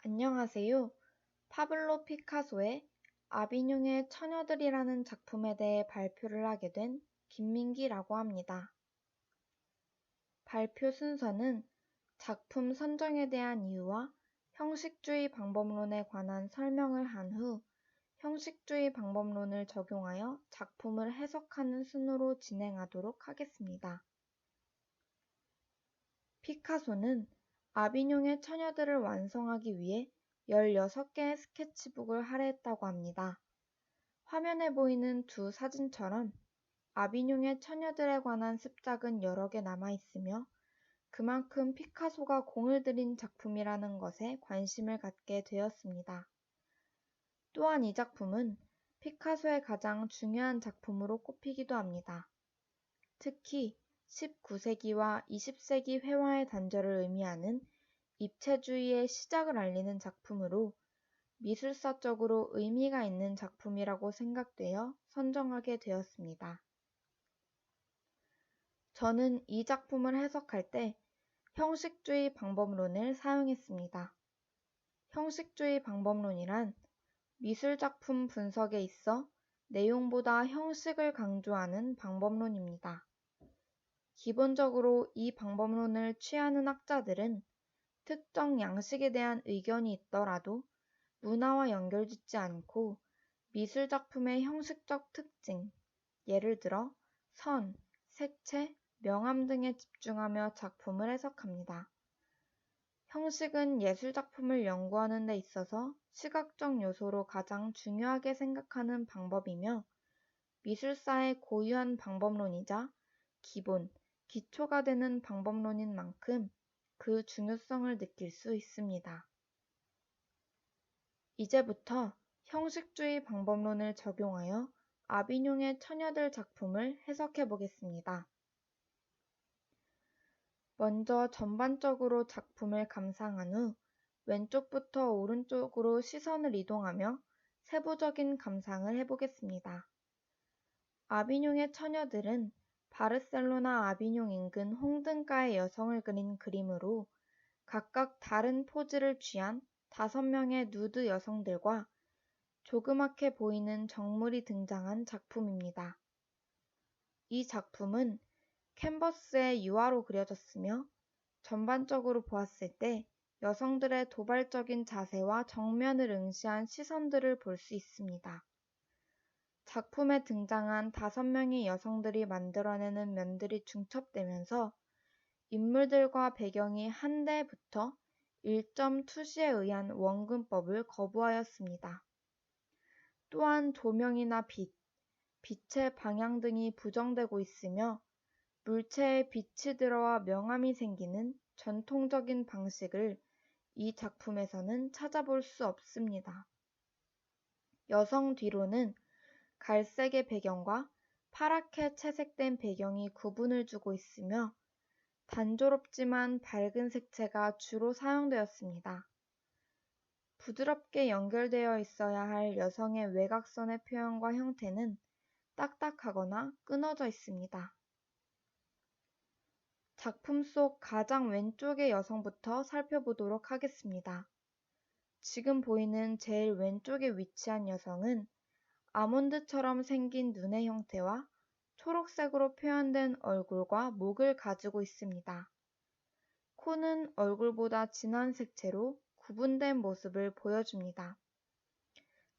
안녕하세요. 파블로 피카소의 아비뇽의 처녀들이라는 작품에 대해 발표를 하게 된 김민기라고 합니다. 발표 순서는 작품 선정에 대한 이유와 형식주의 방법론에 관한 설명을 한 후 형식주의 방법론을 적용하여 작품을 해석하는 순으로 진행하도록 하겠습니다. 피카소는 아비뇽의 처녀들을 완성하기 위해 16개의 스케치북을 할애했다고 합니다. 화면에 보이는 두 사진처럼 아비뇽의 처녀들에 관한 습작은 여러 개 남아있으며 그만큼 피카소가 공을 들인 작품이라는 것에 관심을 갖게 되었습니다. 또한 이 작품은 피카소의 가장 중요한 작품으로 꼽히기도 합니다. 특히 19세기와 20세기 회화의 단절을 의미하는 입체주의의 시작을 알리는 작품으로 미술사적으로 의미가 있는 작품이라고 생각되어 선정하게 되었습니다. 저는 이 작품을 해석할 때 형식주의 방법론을 사용했습니다. 형식주의 방법론이란 미술작품 분석에 있어 내용보다 형식을 강조하는 방법론입니다. 기본적으로 이 방법론을 취하는 학자들은 특정 양식에 대한 의견이 있더라도 문화와 연결짓지 않고 미술작품의 형식적 특징, 예를 들어 선, 색채, 명암 등에 집중하며 작품을 해석합니다. 형식은 예술작품을 연구하는 데 있어서 시각적 요소로 가장 중요하게 생각하는 방법이며 미술사의 고유한 방법론이자 기본, 기초가 되는 방법론인 만큼 그 중요성을 느낄 수 있습니다. 이제부터 형식주의 방법론을 적용하여 아비뇽의 처녀들 작품을 해석해 보겠습니다. 먼저 전반적으로 작품을 감상한 후 왼쪽부터 오른쪽으로 시선을 이동하며 세부적인 감상을 해보겠습니다. 아비뇽의 처녀들은 바르셀로나 아비뇽 인근 홍등가의 여성을 그린 그림으로 각각 다른 포즈를 취한 5명의 누드 여성들과 조그맣게 보이는 정물이 등장한 작품입니다. 이 작품은 캔버스에 유화로 그려졌으며 전반적으로 보았을 때 여성들의 도발적인 자세와 정면을 응시한 시선들을 볼 수 있습니다. 작품에 등장한 5명의 여성들이 만들어내는 면들이 중첩되면서 인물들과 배경이 한데부터 1점 투시에 의한 원근법을 거부하였습니다. 또한 조명이나 빛의 방향 등이 부정되고 있으며 물체에 빛이 들어와 명암이 생기는 전통적인 방식을 이 작품에서는 찾아볼 수 없습니다. 여성 뒤로는 갈색의 배경과 파랗게 채색된 배경이 구분을 주고 있으며 단조롭지만 밝은 색채가 주로 사용되었습니다. 부드럽게 연결되어 있어야 할 여성의 외곽선의 표현과 형태는 딱딱하거나 끊어져 있습니다. 작품 속 가장 왼쪽의 여성부터 살펴보도록 하겠습니다. 지금 보이는 제일 왼쪽에 위치한 여성은 아몬드처럼 생긴 눈의 형태와 초록색으로 표현된 얼굴과 목을 가지고 있습니다. 코는 얼굴보다 진한 색채로 구분된 모습을 보여줍니다.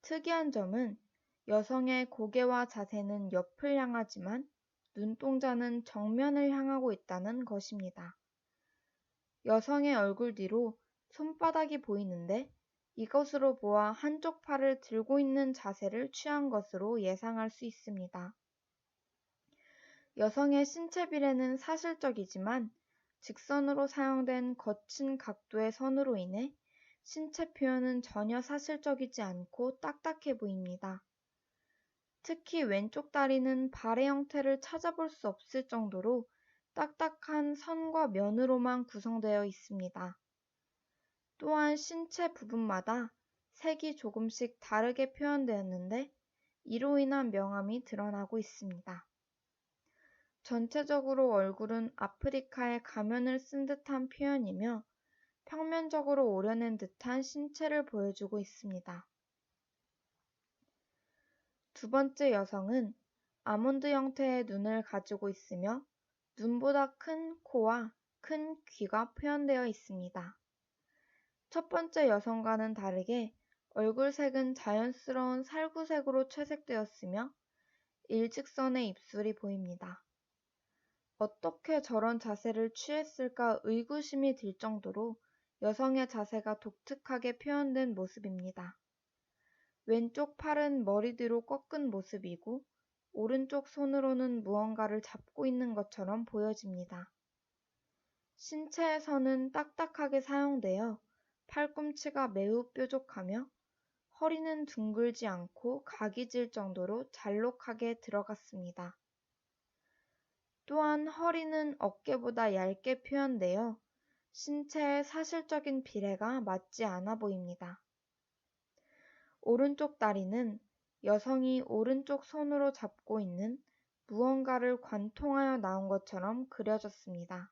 특이한 점은 여성의 고개와 자세는 옆을 향하지만 눈동자는 정면을 향하고 있다는 것입니다. 여성의 얼굴 뒤로 손바닥이 보이는데 이것으로 보아 한쪽 팔을 들고 있는 자세를 취한 것으로 예상할 수 있습니다. 여성의 신체 비례는 사실적이지만 직선으로 사용된 거친 각도의 선으로 인해 신체 표현은 전혀 사실적이지 않고 딱딱해 보입니다. 특히 왼쪽 다리는 발의 형태를 찾아볼 수 없을 정도로 딱딱한 선과 면으로만 구성되어 있습니다. 또한 신체 부분마다 색이 조금씩 다르게 표현되었는데 이로 인한 명암이 드러나고 있습니다. 전체적으로 얼굴은 아프리카의 가면을 쓴 듯한 표현이며 평면적으로 오려낸 듯한 신체를 보여주고 있습니다. 두 번째 여성은 아몬드 형태의 눈을 가지고 있으며 눈보다 큰 코와 큰 귀가 표현되어 있습니다. 첫 번째 여성과는 다르게 얼굴색은 자연스러운 살구색으로 채색되었으며 일직선의 입술이 보입니다. 어떻게 저런 자세를 취했을까 의구심이 들 정도로 여성의 자세가 독특하게 표현된 모습입니다. 왼쪽 팔은 머리 뒤로 꺾은 모습이고 오른쪽 손으로는 무언가를 잡고 있는 것처럼 보여집니다. 신체에서는 딱딱하게 사용되어 팔꿈치가 매우 뾰족하며 허리는 둥글지 않고 각이 질 정도로 잘록하게 들어갔습니다. 또한 허리는 어깨보다 얇게 표현되어 신체의 사실적인 비례가 맞지 않아 보입니다. 오른쪽 다리는 여성이 오른쪽 손으로 잡고 있는 무언가를 관통하여 나온 것처럼 그려졌습니다.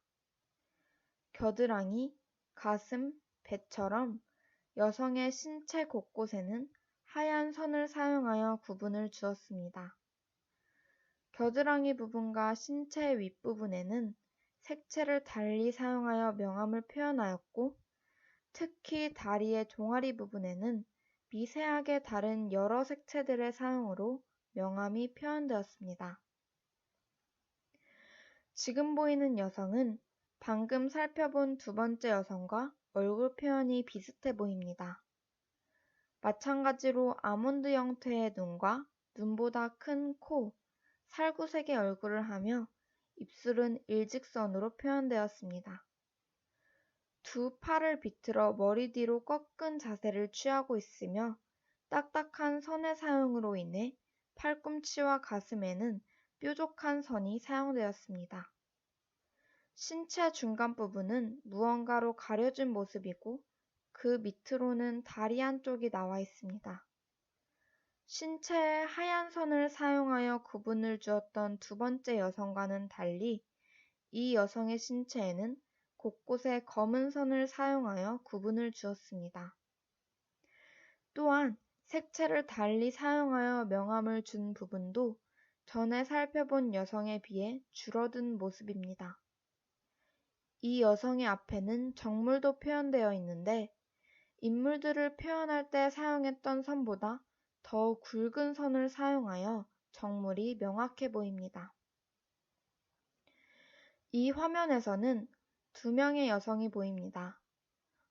겨드랑이, 가슴, 배처럼 여성의 신체 곳곳에는 하얀 선을 사용하여 구분을 주었습니다. 겨드랑이 부분과 신체 윗부분에는 색채를 달리 사용하여 명암을 표현하였고, 특히 다리의 종아리 부분에는 미세하게 다른 여러 색채들의 사용으로 명암이 표현되었습니다. 지금 보이는 여성은 방금 살펴본 두 번째 여성과 얼굴 표현이 비슷해 보입니다. 마찬가지로 아몬드 형태의 눈과 눈보다 큰 코, 살구색의 얼굴을 하며 입술은 일직선으로 표현되었습니다. 두 팔을 비틀어 머리 뒤로 꺾은 자세를 취하고 있으며 딱딱한 선의 사용으로 인해 팔꿈치와 가슴에는 뾰족한 선이 사용되었습니다. 신체 중간 부분은 무언가로 가려진 모습이고 그 밑으로는 다리 한쪽이 나와 있습니다. 신체에 하얀 선을 사용하여 구분을 주었던 두 번째 여성과는 달리 이 여성의 신체에는 곳곳에 검은 선을 사용하여 구분을 주었습니다. 또한 색채를 달리 사용하여 명암을 준 부분도 전에 살펴본 여성에 비해 줄어든 모습입니다. 이 여성의 앞에는 정물도 표현되어 있는데 인물들을 표현할 때 사용했던 선보다 더 굵은 선을 사용하여 정물이 명확해 보입니다. 이 화면에서는 두 명의 여성이 보입니다.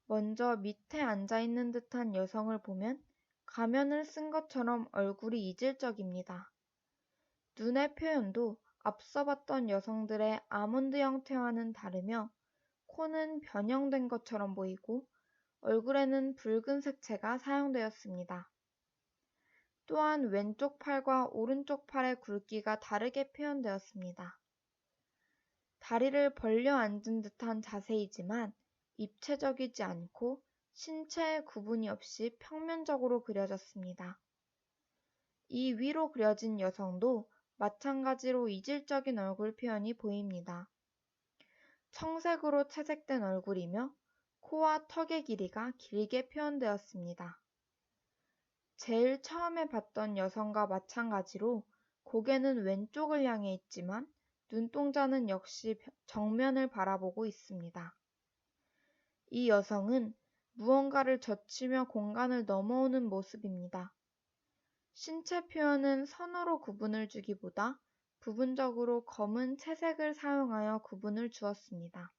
먼저 밑에 앉아있는 듯한 여성을 보면 가면을 쓴 것처럼 얼굴이 이질적입니다. 눈의 표현도 앞서 봤던 여성들의 아몬드 형태와는 다르며 코는 변형된 것처럼 보이고 얼굴에는 붉은 색채가 사용되었습니다. 또한 왼쪽 팔과 오른쪽 팔의 굵기가 다르게 표현되었습니다. 다리를 벌려 앉은 듯한 자세이지만 입체적이지 않고 신체의 구분이 없이 평면적으로 그려졌습니다. 이 위로 그려진 여성도 마찬가지로 이질적인 얼굴 표현이 보입니다. 청색으로 채색된 얼굴이며 코와 턱의 길이가 길게 표현되었습니다. 제일 처음에 봤던 여성과 마찬가지로 고개는 왼쪽을 향해 있지만 눈동자는 역시 정면을 바라보고 있습니다. 이 여성은 무언가를 젖히며 공간을 넘어오는 모습입니다. 신체 표현은 선으로 구분을 주기보다 부분적으로 검은 채색을 사용하여 구분을 주었습니다.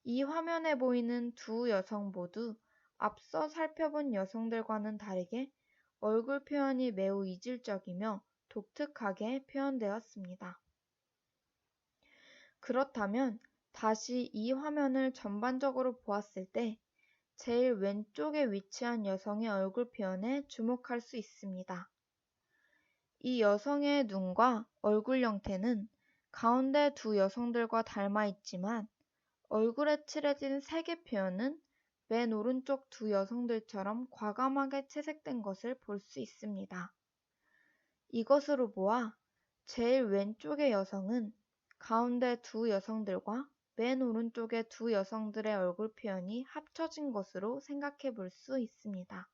이 화면에 보이는 두 여성 모두 앞서 살펴본 여성들과는 다르게 얼굴 표현이 매우 이질적이며 독특하게 표현되었습니다. 그렇다면 다시 이 화면을 전반적으로 보았을 때 제일 왼쪽에 위치한 여성의 얼굴 표현에 주목할 수 있습니다. 이 여성의 눈과 얼굴 형태는 가운데 두 여성들과 닮아 있지만 얼굴에 칠해진 색의 표현은 맨 오른쪽 두 여성들처럼 과감하게 채색된 것을 볼 수 있습니다. 이것으로 보아 제일 왼쪽의 여성은 가운데 두 여성들과 맨 오른쪽의 두 여성들의 얼굴 표현이 합쳐진 것으로 생각해 볼 수 있습니다.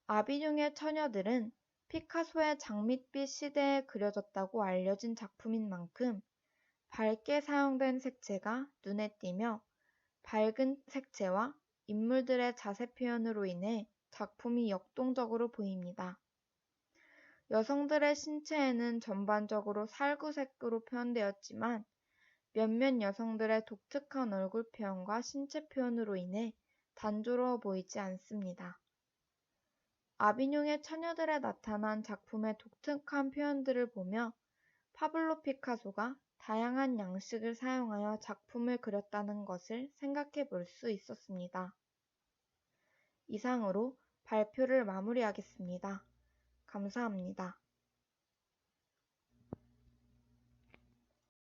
아비뇽의 처녀들은 피카소의 장밋빛 시대에 그려졌다고 알려진 작품인 만큼 밝게 사용된 색채가 눈에 띄며 밝은 색채와 인물들의 자세 표현으로 인해 작품이 역동적으로 보입니다. 여성들의 신체에는 전반적으로 살구색으로 표현되었지만 몇몇 여성들의 독특한 얼굴 표현과 신체 표현으로 인해 단조로워 보이지 않습니다. 아비뇽의 처녀들에 나타난 작품의 독특한 표현들을 보며 파블로 피카소가 다양한 양식을 사용하여 작품을 그렸다는 것을 생각해 볼 수 있었습니다. 이상으로 발표를 마무리하겠습니다. 감사합니다.